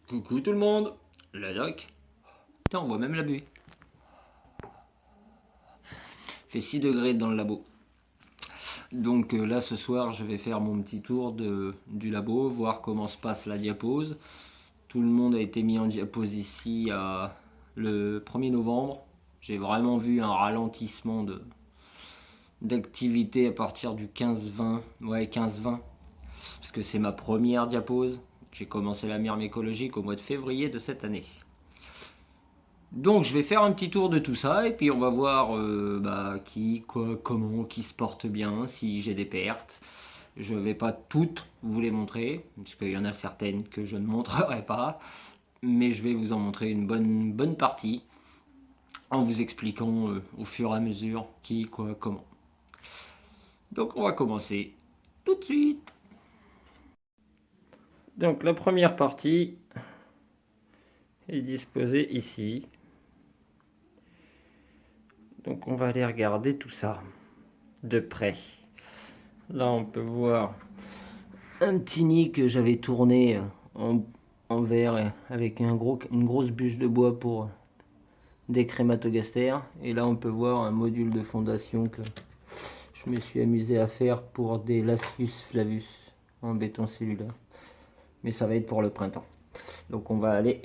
Coucou tout le monde, la doc. Putain, on voit même la buée. Fait 6 degrés dans le labo. Donc là ce soir je vais faire mon petit tour du labo, voir comment se passe la diapose. Tout le monde a été mis en diapose ici le 1er novembre. J'ai vraiment vu un ralentissement d'activité à partir du 15-20. Ouais, 15-20. Parce que c'est ma première diapose. J'ai commencé la myrme écologique au mois de février de cette année. Donc je vais faire un petit tour de tout ça et puis on va voir qui, quoi, comment, qui se porte bien, si j'ai des pertes. Je ne vais pas toutes vous les montrer, puisqu'il y en a certaines que je ne montrerai pas, mais je vais vous en montrer une bonne partie en vous expliquant au fur et à mesure qui, quoi, comment. Donc on va commencer tout de suite. Donc la première partie est disposée ici. Donc on va aller regarder tout ça de près. Là on peut voir un petit nid que j'avais tourné en verre avec une grosse bûche de bois pour des crématogastères. Et là on peut voir un module de fondation que je me suis amusé à faire pour des Lasius flavus en béton cellulaire. Mais ça va être pour le printemps. Donc on va aller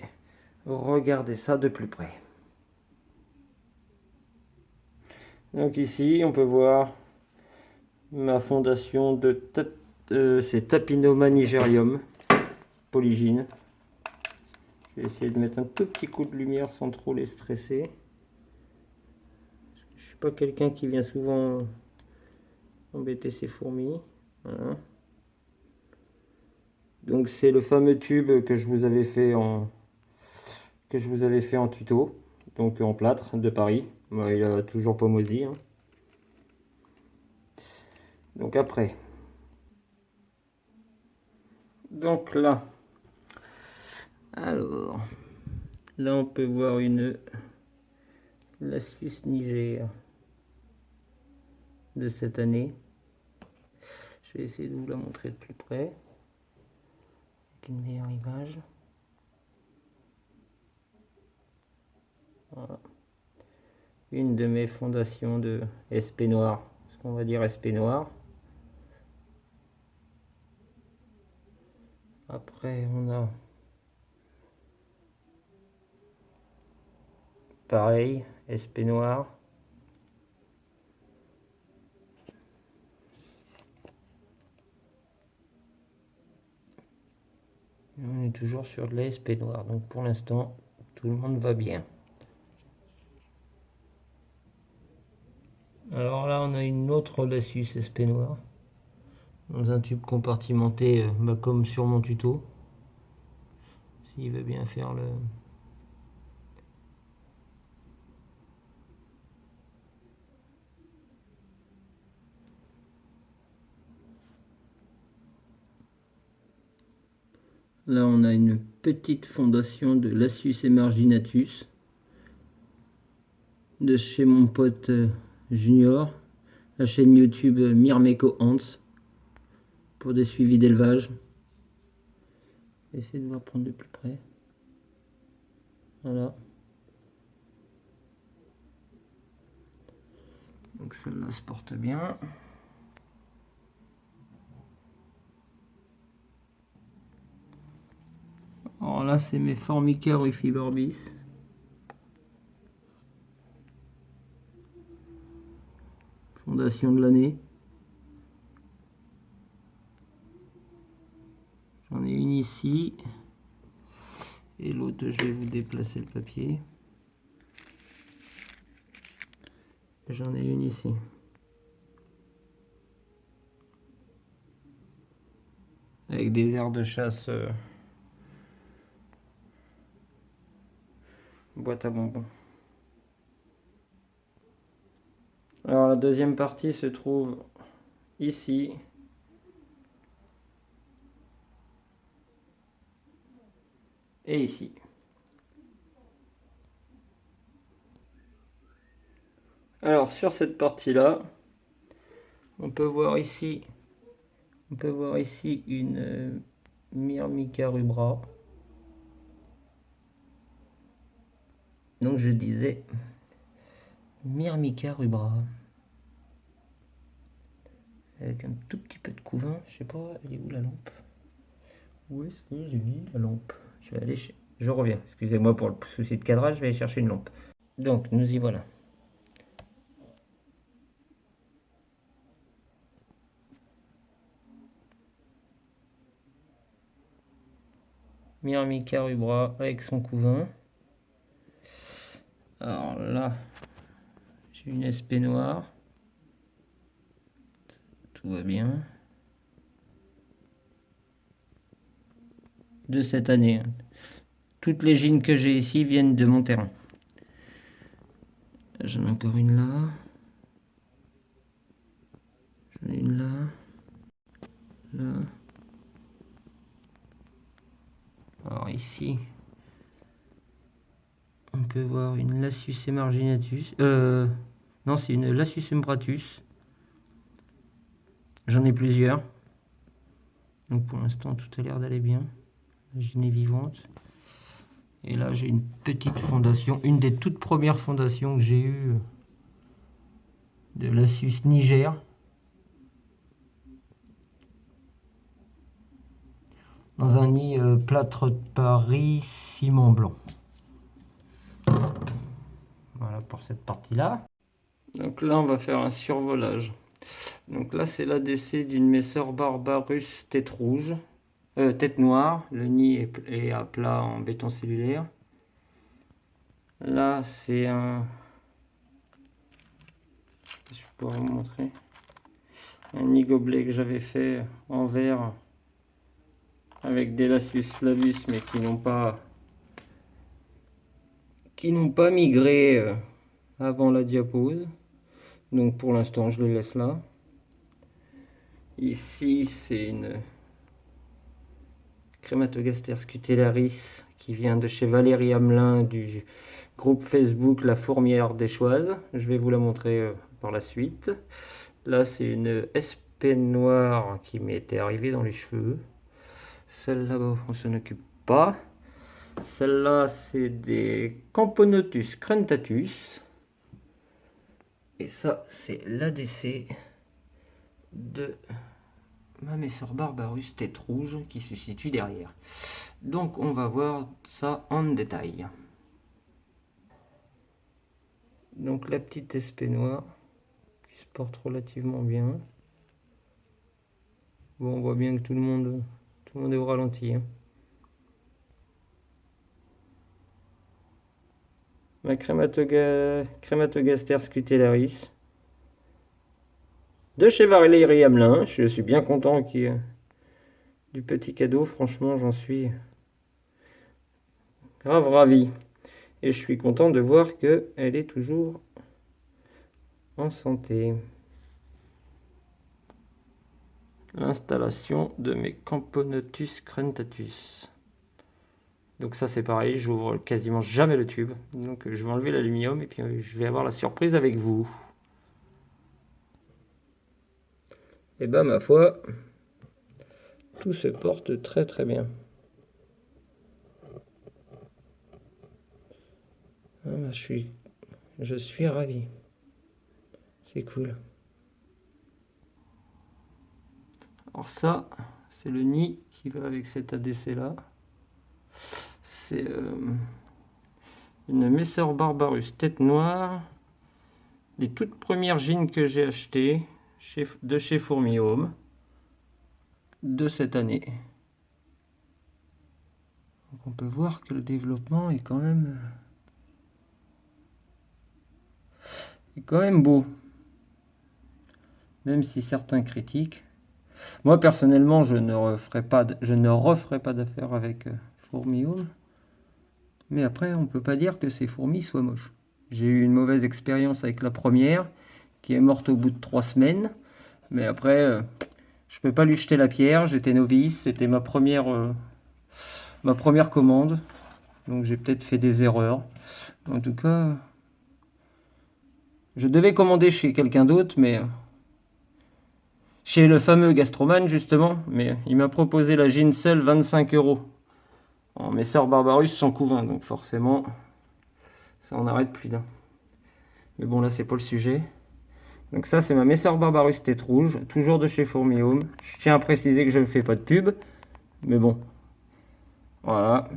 regarder ça de plus près. Donc ici on peut voir ma fondation c'est Tapinoma nigerium polygyne. Je vais essayer de mettre un tout petit coup de lumière sans trop les stresser. Je ne suis pas quelqu'un qui vient souvent embêter ses fourmis. Voilà. Donc c'est le fameux tube que je vous avais fait en tuto, donc en plâtre de Paris. Bon, il a toujours pas moisi. Hein. Donc après. Donc là. Alors. Là on peut voir une Lasius niger de cette année. Je vais essayer de vous la montrer de plus près avec une meilleure image. Voilà. Une de mes fondations de SP noir, ce qu'on va dire SP noir. Après on a pareil SP noir. On est toujours sur de la SP noir, donc pour l'instant tout le monde va bien. Alors là on a une autre Lasius SP noir dans un tube compartimenté comme sur mon tuto. S'il veut bien faire le... Là on a une petite fondation de Lasius emarginatus de chez mon pote Junior, la chaîne YouTube Myrmeco Hans pour des suivis d'élevage. Essayez de voir prendre de plus près. Voilà. Donc celle-là se porte bien. Alors là c'est mes Formica rufilorbis. Fondation de l'année. J'en ai une ici. Et l'autre, je vais vous déplacer le papier. J'en ai une ici. Avec des aires de chasse boîte à bonbons. Alors la deuxième partie se trouve ici. Et ici. Alors sur cette partie-là, on peut voir ici une Myrmica rubra. Donc je disais Myrmica rubra. Avec un tout petit peu de couvain. Je sais pas, elle est où la lampe? Où est-ce que j'ai mis la lampe? Je vais aller chez... Je reviens. Excusez-moi pour le souci de cadrage, je vais aller chercher une lampe. Donc nous y voilà. Myrmica rubra avec son couvain. Alors là, j'ai une SP noire. Tout va bien. De cette année. Toutes les gines que j'ai ici viennent de mon terrain. J'en ai encore une là. J'en ai une là. Là. Alors ici, on peut voir une Lasius emarginatus. Non, c'est une Lasius umbratus. J'en ai plusieurs. Donc pour l'instant, tout a l'air d'aller bien. La gine est vivante. Et là, j'ai une petite fondation, une des toutes premières fondations que j'ai eues de Lasius Niger. Dans un nid plâtre de Paris, ciment blanc. Voilà pour cette partie-là. Donc là, on va faire un survolage. Donc là, c'est l'ADC d'une Messor Barbarus tête rouge, tête noire. Le nid est à plat en béton cellulaire. Là, c'est un... Je vais pouvoir vous montrer. Un nid gobelet que j'avais fait en verre avec des Lasius flavus, mais qui n'ont pas migré avant la diapose. Donc pour l'instant, je les laisse là. Ici, c'est une Crématogaster scutellaris qui vient de chez Valérie Hamelin du groupe Facebook La Fourmière des Choises. Je vais vous la montrer par la suite. Là, c'est une SP noire qui m'était arrivée dans les cheveux. Celle-là, on s'en occupe pas. Celle-là, c'est des Camponotus cruntatus. Et ça, c'est l'ADC de ma Messor Barbarus tête rouge qui se situe derrière. Donc, on va voir ça en détail. Donc, la petite SP noire qui se porte relativement bien. Bon, on voit bien que tout le monde est au ralenti. Hein. Ma Crématogaster scutellaris de chez Valérie Hamelin. Je suis bien content qu'il y ait du petit cadeau. Franchement, j'en suis grave ravi. Et je suis content de voir qu'elle est toujours en santé. L'installation de mes Camponotus cruntatus. Donc ça c'est pareil, j'ouvre quasiment jamais le tube. Donc je vais enlever l'aluminium et puis je vais avoir la surprise avec vous. Et ben ma foi, tout se porte très très bien. Ah, bah, je suis ravi. C'est cool. Alors ça, c'est le nid qui va avec cet ADC là. C'est une Messor Barbarus tête noire. Les toutes premières gines que j'ai achetées de chez Fourmi Home de cette année. Donc on peut voir que le développement est quand même beau. Même si certains critiquent. Moi personnellement, je ne referai pas d'affaires avec Fourmi Home. Mais après, on peut pas dire que ces fourmis soient moches. J'ai eu une mauvaise expérience avec la première, qui est morte au bout de 3 semaines. Mais après, je peux pas lui jeter la pierre. J'étais novice, c'était ma première commande. Donc j'ai peut-être fait des erreurs. En tout cas, je devais commander chez quelqu'un d'autre, mais chez le fameux Gastroman justement. Mais il m'a proposé la gine seule 25 € en Messor Barbarus sans couvain. Donc forcément, Ça en arrête plus d'un. Mais bon, là, c'est pas le sujet. Donc ça, c'est ma Messer Barbarus tête rouge, toujours de chez Fourmi-Home. Je tiens à préciser que je ne fais pas de pub, mais bon. Voilà.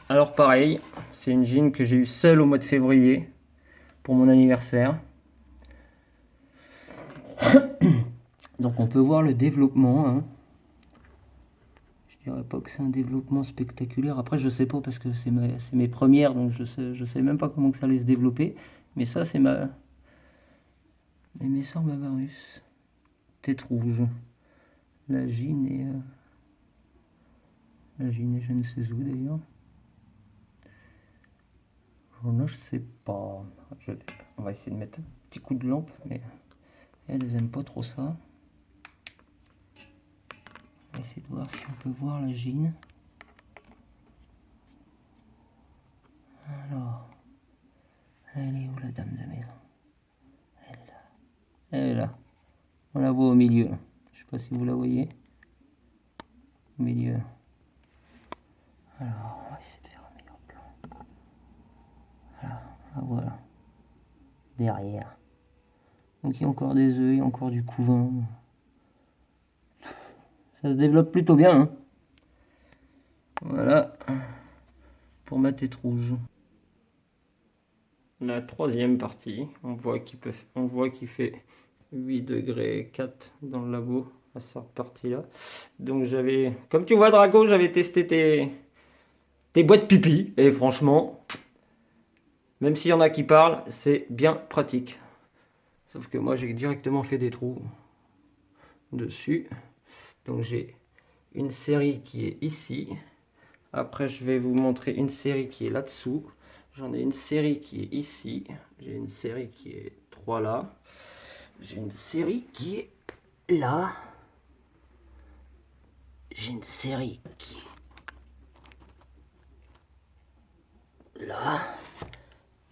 Alors pareil, c'est une jean que j'ai eu seule au mois de février pour mon anniversaire. Donc on peut voir le développement. Hein. Je dirais pas que c'est un développement spectaculaire. Après, je sais pas parce que c'est mes premières, donc je sais même pas comment que ça allait se développer. Mais ça, c'est ma Messer Barbarus tête rouge. La jean est je ne sais où d'ailleurs. Là, je sais pas. On va essayer de mettre un petit coup de lampe, mais elles aiment pas trop ça. On va essayer de voir si on peut voir la jean. Alors, elle est où la dame de maison? Elle est là. Elle est là. On la voit au milieu. Je sais pas si vous la voyez. Au milieu. Alors, on va essayer de faire un meilleur plan. Voilà, voilà. Derrière. Donc il y a encore des œufs, il y a encore du couvain. Ça se développe plutôt bien. Hein. Voilà. Pour ma tête rouge. La troisième partie, on voit qu'il fait 8 degrés 4 dans le labo à cette partie-là. Donc comme tu vois Drago, j'avais testé tes boîtes pipi et franchement, même s'il y en a qui parlent, c'est bien pratique. Sauf que moi j'ai directement fait des trous dessus. Donc j'ai une série qui est ici. Après je vais vous montrer une série qui est là-dessous. J'en ai une série qui est ici. J'ai une série qui est 3 là. J'ai une série qui est là. J'ai une série qui est là.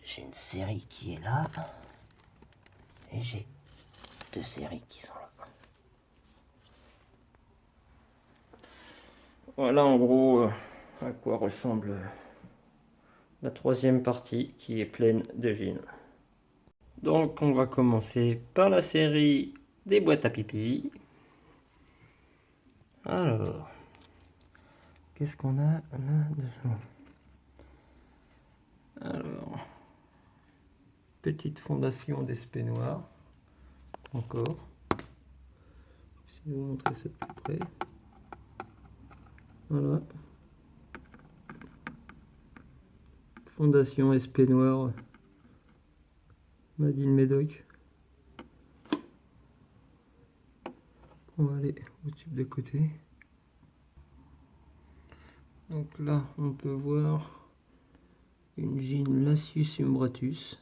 J'ai une série qui est là. Et j'ai 2 séries qui sont là. Voilà en gros à quoi ressemble la troisième partie qui est pleine de jeans. Donc on va commencer par la série des boîtes à pipi. Alors, qu'est-ce qu'on a là-dessous? Alors, petite fondation d'espée noire. Encore. Je vais vous montrer ça de plus près. Voilà. Fondation espée noire. Madine Médoc. On va aller au tube de côté. Donc là, on peut voir une jean Lasius Umbratus.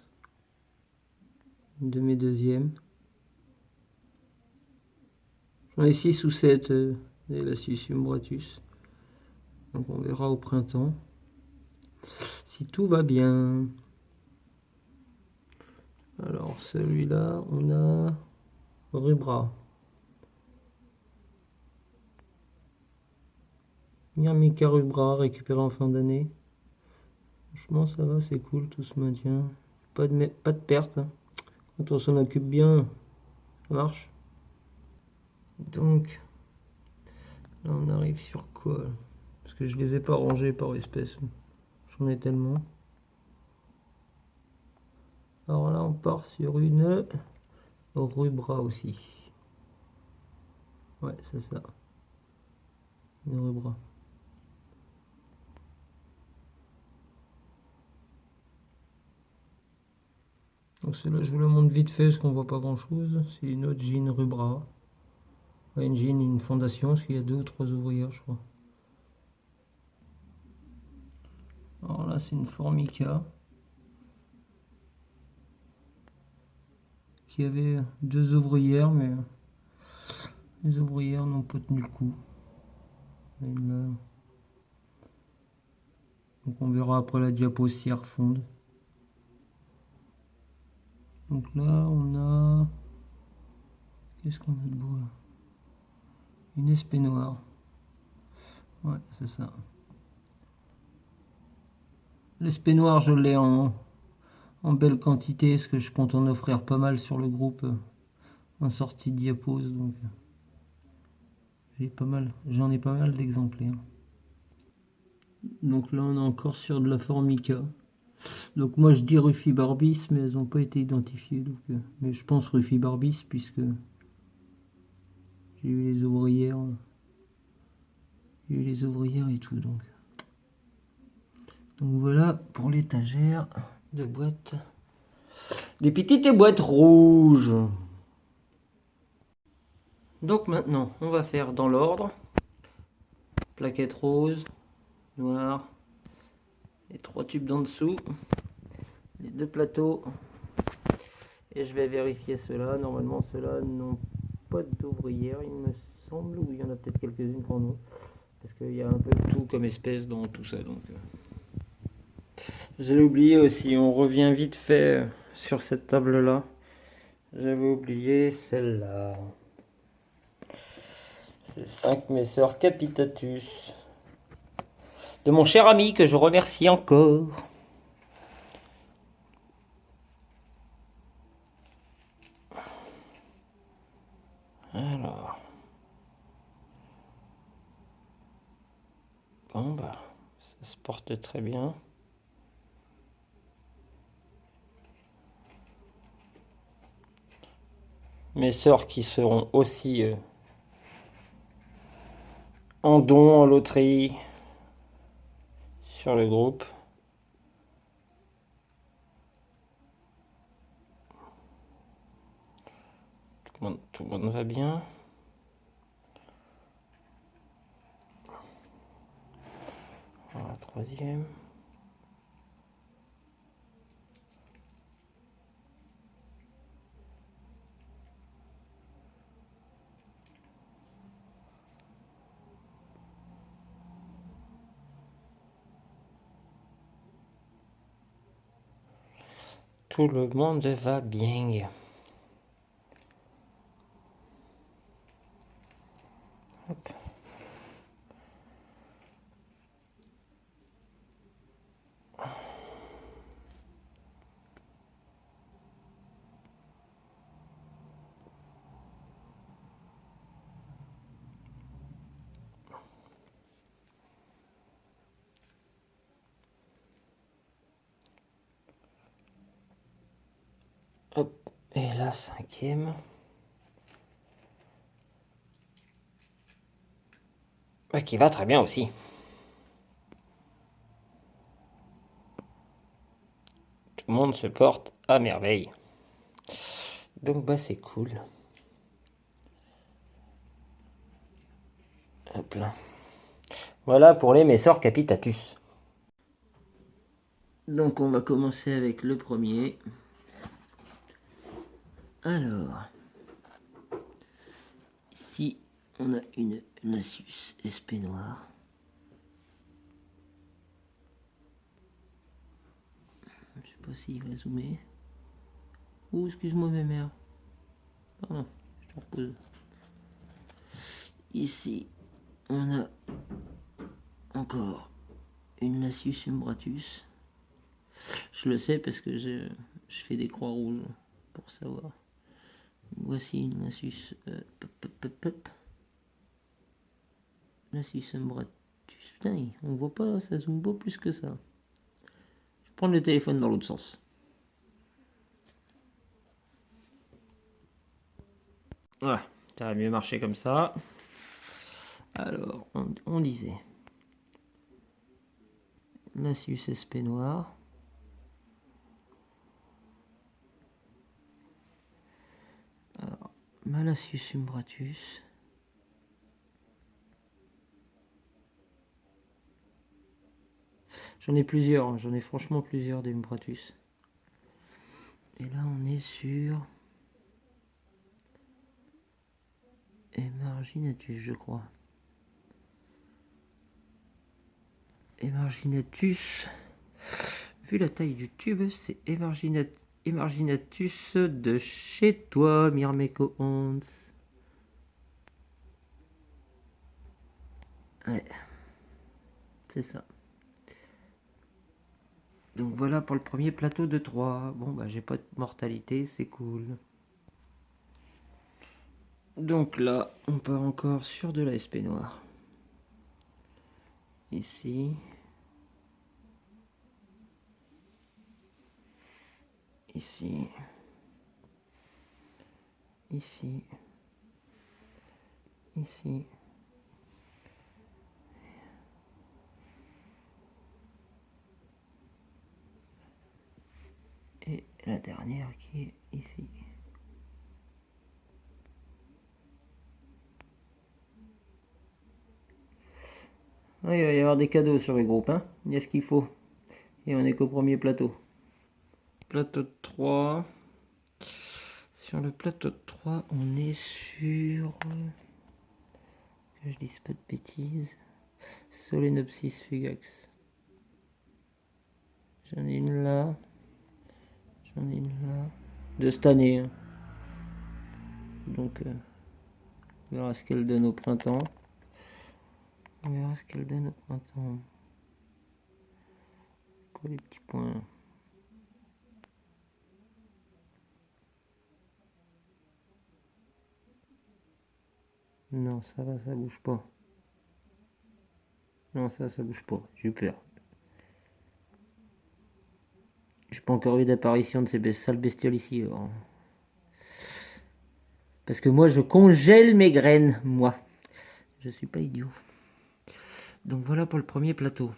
Une de mes deuxièmes. J'en ai 6 ou 7 des Lasius Umbratus. Donc on verra au printemps. Si tout va bien. Alors celui-là, on a Rubra. Myrmica Rubra, récupéré en fin d'année. Franchement, ça va, c'est cool, tout se maintient. Pas de perte. Hein. Quand on s'en occupe bien, ça marche. Donc, là, on arrive sur quoi? Parce que je les ai pas rangés par espèce. J'en ai tellement. Alors là, on part sur une Rubra aussi. Ouais, c'est ça. Une Rubra. Donc celle-là, je vous la montre vite fait parce qu'on voit pas grand chose. C'est une autre jean Rubra. Ouais, une jean, une fondation, parce qu'il y a 2 ou 3 ouvrières, je crois. Alors là, c'est une Formica. Qui avait 2 ouvrières, mais les ouvrières n'ont pas tenu le coup. Donc on verra après la diapo si elle refonde. Donc là, on a... Qu'est-ce qu'on a de beau là? Une espée noire. Ouais, c'est ça. L'esprit noir, je l'ai en belle quantité, parce que je compte en offrir pas mal sur le groupe en sortie de diapose. Donc j'en ai pas mal d'exemplaires. Donc là, on est encore sur de la formica. Donc moi, je dis Rufibarbis, mais elles n'ont pas été identifiées. Donc, mais je pense Rufibarbis, puisque j'ai eu les ouvrières. J'ai eu les ouvrières et tout. Donc voilà pour l'étagère de boîtes. Des petites boîtes rouges. Donc maintenant, on va faire dans l'ordre. Plaquette rose, noire, les 3 tubes d'en dessous, les 2 plateaux. Et je vais vérifier ceux-là. Normalement, ceux-là n'ont pas d'ouvrière, il me semble. Ou il y en a peut-être quelques-unes qui en ont. Parce qu'il y a un peu de tout comme espèce dans tout ça. Donc, je l'ai oublié aussi. On revient vite fait sur cette table-là. J'avais oublié celle-là. C'est 5 Messor Capitatus. De mon cher ami que je remercie encore. Alors. Bon bah, ça se porte très bien. Mes sœurs qui seront aussi en don, en loterie, sur le groupe. Tout le monde va bien. Voilà, troisième. Tout le monde va bien. Hop. Hop. Et la cinquième. Qui va très bien aussi. Tout le monde se porte à merveille. Donc bah c'est cool. Hop là. Voilà pour les Messor Capitatus. Donc on va commencer avec le premier. Alors, ici on a une Nasus SP noire. Je sais pas s'il va zoomer. Oh, excuse-moi mes mères. Pardon, je te repose. Ici, on a encore une Nasus umbratus. Je le sais parce que je fais des croix rouges pour savoir. Voici une Nasus Nasus umbratus. Putain, on voit pas, ça zoome pas plus que ça. Je vais prendre le téléphone dans l'autre sens. Voilà, ça va mieux marcher comme ça. Alors, on disait Nasus SP noir. Alors, Nasus umbratus. J'en ai plusieurs, j'en ai franchement plusieurs des umbratus. Et là, on est sur Emarginatus, je crois. Emarginatus. Vu la taille du tube, c'est Emarginatus de chez toi, Mirmeko Hans. Ouais. C'est ça. Donc voilà pour le premier plateau de 3. Bon bah j'ai pas de mortalité, c'est cool. Donc là, on part encore sur de la SP noire. Ici. Ici. Ici. Ici. Et la dernière qui est ici. Ah, il va y avoir des cadeaux sur les groupes, hein. Il y a ce qu'il faut. Et on est qu'au premier plateau. Plateau de 3. Sur le plateau de 3, on est sur... Que je dise pas de bêtises. Solenopsis fugax. J'en ai une là. J'en ai une là. De cette année. Hein. Donc, on verra ce qu'elle donne au printemps. On verra ce qu'elle donne au printemps. Quoi les petits points? Non, ça va, ça bouge pas. Non, ça bouge pas. J'ai peur. J'ai pas encore eu d'apparition de ces sales bestioles ici. Alors. Parce que moi, je congèle mes graines, moi. Je suis pas idiot. Donc voilà pour le premier plateau.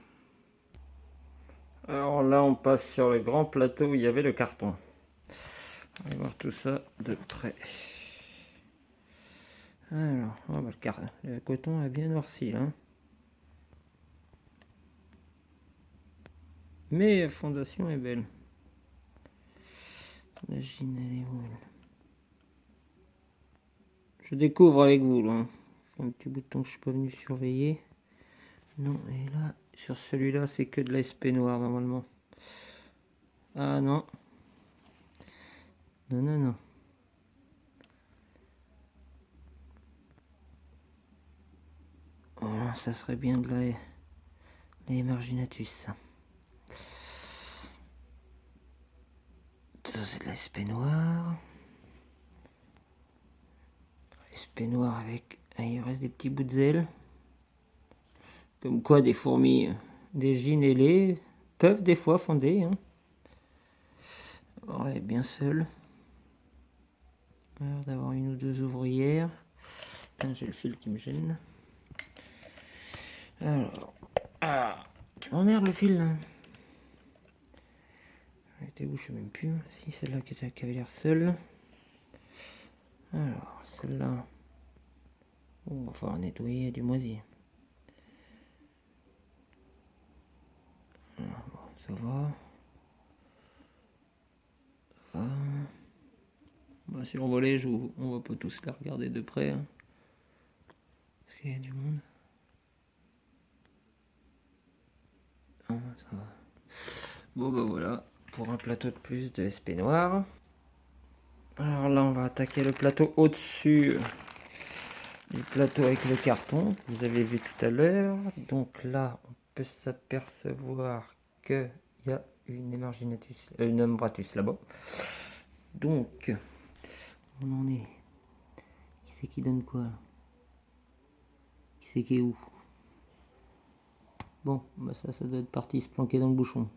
Alors là, on passe sur le grand plateau où il y avait le carton. On va voir tout ça de près. Alors, oh bah, le coton a bien noirci là. Mais la fondation est belle. La gine, elle est où? Je découvre avec vous là. Un petit bout de temps que je suis pas venu surveiller. Non, et là, sur celui-là, c'est que de la SP noire normalement. Ah non. Non, non, non. Oh, ça serait bien de la Emarginatus. Ça, c'est de la SP noire. SP noire avec... Ah, il reste des petits bouts de zèle. Comme quoi des fourmis, des gines ailées peuvent des fois fonder. Hein. Ouais, bien seul. Alors d'avoir une ou deux ouvrières. J'ai le fil qui me gêne. Alors, tu m'emmerdes le fil là. Elle était où, je sais même plus. Si, celle-là qui avait l'air seule. Alors, celle-là. On va falloir nettoyer du moisi. Alors, bon, ça va. Ça va. Bah, si on volait, on va pas tous la regarder de près. Hein. Parce qu'il y a du monde. Ah, ça va. Bon, bah voilà. Pour un plateau de plus de SP noir. Alors là, on va attaquer le plateau au-dessus du plateau avec le carton que vous avez vu tout à l'heure. Donc là, on peut s'apercevoir qu'il y a une Emarginatus, une Umbratus là-bas. Donc, on en est. Qui c'est qui donne quoi? Qui c'est qui est où? Bon, bah ça doit être parti se planquer dans le bouchon.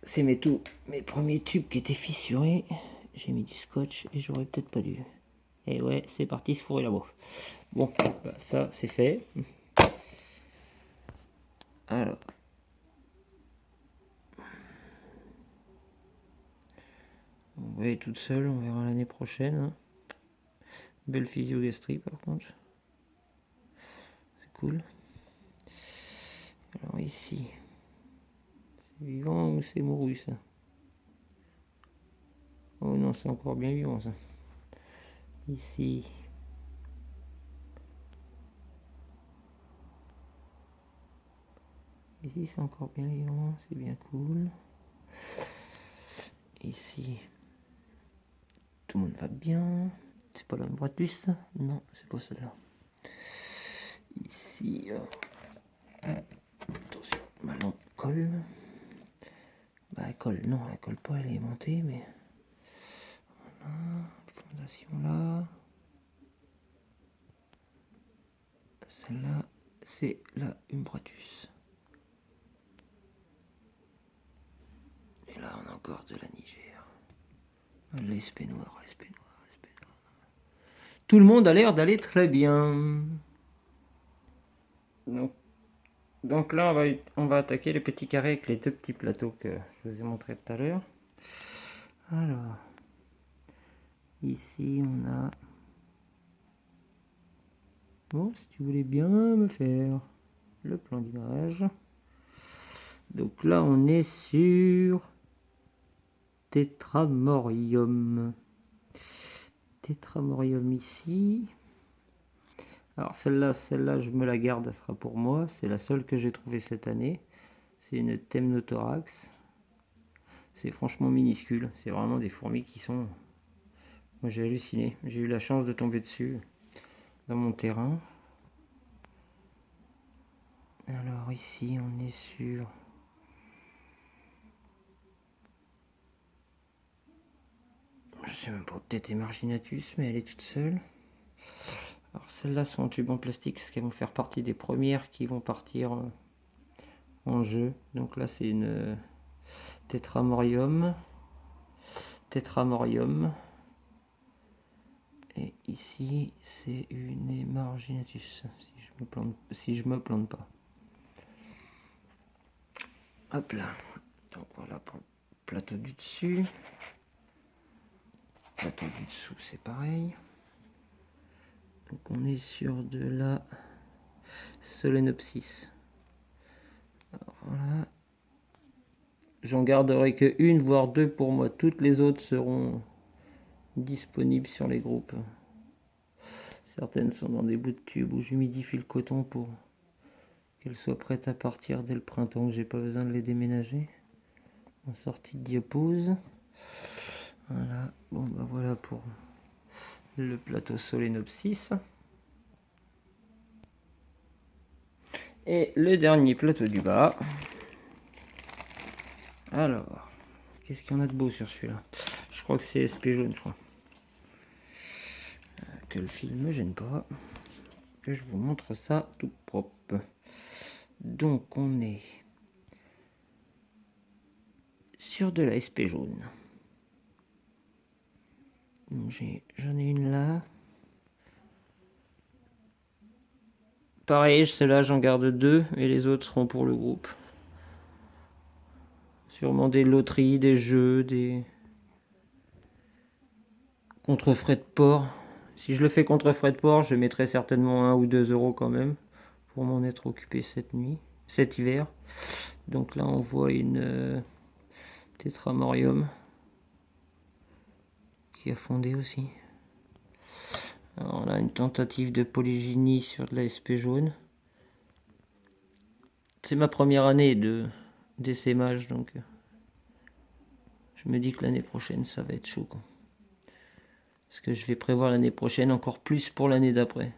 C'est mes premiers tubes qui étaient fissurés. J'ai mis du scotch et j'aurais peut-être pas dû. Et ouais, c'est parti se fourrer là-bas. Bon, bah ça c'est fait. Alors. On va aller toute seule, on verra l'année prochaine. Hein. Belle physiogastrie par contre. C'est cool. Alors ici. C'est vivant ou c'est mouru ça? Oh non, c'est encore bien vivant ça. Ici. Ici c'est encore bien vivant, c'est bien cool. Ici. Tout le monde va bien. C'est pas l'Umbratus? Non, c'est pas celle-là. Ici. Attention. colle. Bah elle colle, non, elle colle pas, elle est aimantée, mais... Voilà, fondation là. Celle-là, c'est la Umbratus. Et là, on a encore de la Niger. L'espée noire, l'espée noire, l'espée noire. Tout le monde a l'air d'aller très bien. Donc là, on va attaquer les petits carrés avec les deux petits plateaux que je vous ai montré tout à l'heure. Alors, ici, on a... Bon, si tu voulais bien me faire le plan d'image. Donc là, on est sur Tetramorium. Tetramorium ici. Alors celle-là, je me la garde, elle sera pour moi. C'est la seule que j'ai trouvée cette année. C'est une Temnothorax. C'est franchement minuscule. C'est vraiment des fourmis qui sont... Moi j'ai halluciné. J'ai eu la chance de tomber dessus dans mon terrain. Alors ici, on est sur... Je sais même pas, peut-être Emarginatus, mais elle est toute seule. Alors celles-là sont en tube en plastique parce qu'elles vont faire partie des premières qui vont partir en jeu. Donc là c'est une Tetramorium. Tetramorium. Et ici c'est une Emarginatus, si je me plante pas. Hop là. Donc voilà pour le plateau du dessus. Plateau du dessous c'est pareil. Donc on est sur de la Solenopsis. Alors voilà. J'en garderai que une voire deux pour moi. Toutes les autres seront disponibles sur les groupes. Certaines sont dans des bouts de tube où j'humidifie le coton pour qu'elles soient prêtes à partir dès le printemps, que j'ai pas besoin de les déménager. En sortie de diapose. Voilà. Bon bah voilà pour le plateau Solenopsis. Et le dernier plateau du bas. Alors, qu'est-ce qu'il y en a de beau sur celui-là? Je crois que c'est SP jaune, je crois. Que le fil ne me gêne pas. Que je vous montre ça tout propre. Donc, on est sur de la SP jaune. J'en ai une là. Pareil, celle-là, j'en garde deux et les autres seront pour le groupe. Sûrement des loteries, des jeux, des contre frais de port. Si je le fais contre frais de port, je mettrai certainement 1 ou 2 euros quand même pour m'en être occupé cet hiver. Donc là, on voit une Tetramorium qui a fondé aussi. Alors là, une tentative de polygynie sur de la SP jaune. C'est ma première année d'essaimage, donc je me dis que l'année prochaine, ça va être chaud, quoi. Parce que je vais prévoir l'année prochaine encore plus pour l'année d'après.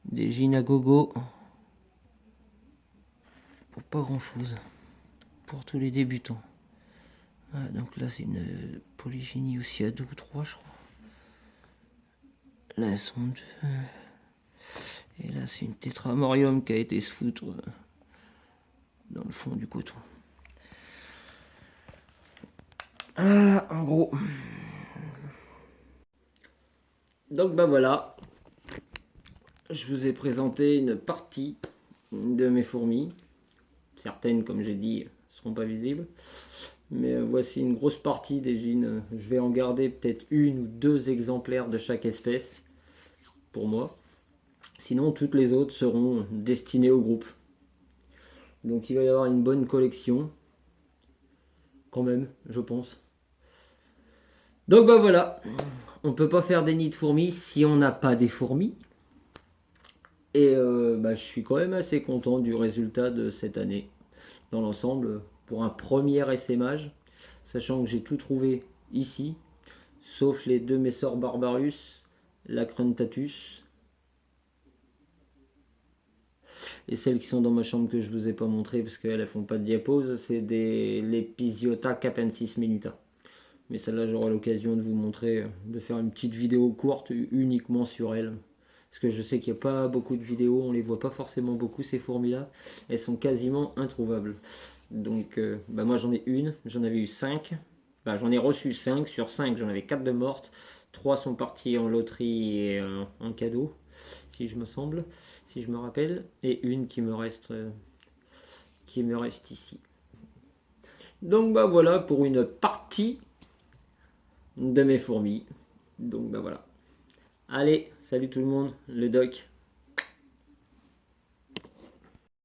Des gines à gogo. Pour pas grand chose. Pour tous les débutants. Ah, donc là, c'est une polygynie aussi à 2 ou 3, je crois. Là, elles sont 2. Et là, c'est une Tetramorium qui a été se foutre dans le fond du coton. Voilà, en gros. Donc, bah voilà. Je vous ai présenté une partie de mes fourmis. Certaines, comme j'ai dit, ne seront pas visibles. Mais voici une grosse partie des gines. Je vais en garder peut-être 1 ou 2 exemplaires de chaque espèce pour moi. Sinon, toutes les autres seront destinées au groupe. Donc il va y avoir une bonne collection. Quand même, je pense. Donc bah voilà. On peut pas faire des nids de fourmis si on n'a pas des fourmis. Et je suis quand même assez content du résultat de cette année. Dans l'ensemble, pour un premier essaimage. Sachant que j'ai tout trouvé ici. Sauf les 2 Messor Barbarus, la Cruntatus Et celles qui sont dans ma chambre que je vous ai pas montré parce qu'elles ne font pas de diapose, c'est les Pisiota Capensis Minuta. Mais celle-là, j'aurai l'occasion de vous montrer, de faire une petite vidéo courte uniquement sur elles. Parce que je sais qu'il n'y a pas beaucoup de vidéos, on les voit pas forcément beaucoup ces fourmis-là. Elles sont quasiment introuvables. Donc moi j'en ai une, j'en avais eu 5. J'en ai reçu 5. Sur 5, j'en avais 4 de mortes. 3 sont partis en loterie et en cadeau, si je me rappelle. Et une qui me reste ici. Donc voilà pour une partie de mes fourmis. Donc voilà. Allez, salut tout le monde, le doc.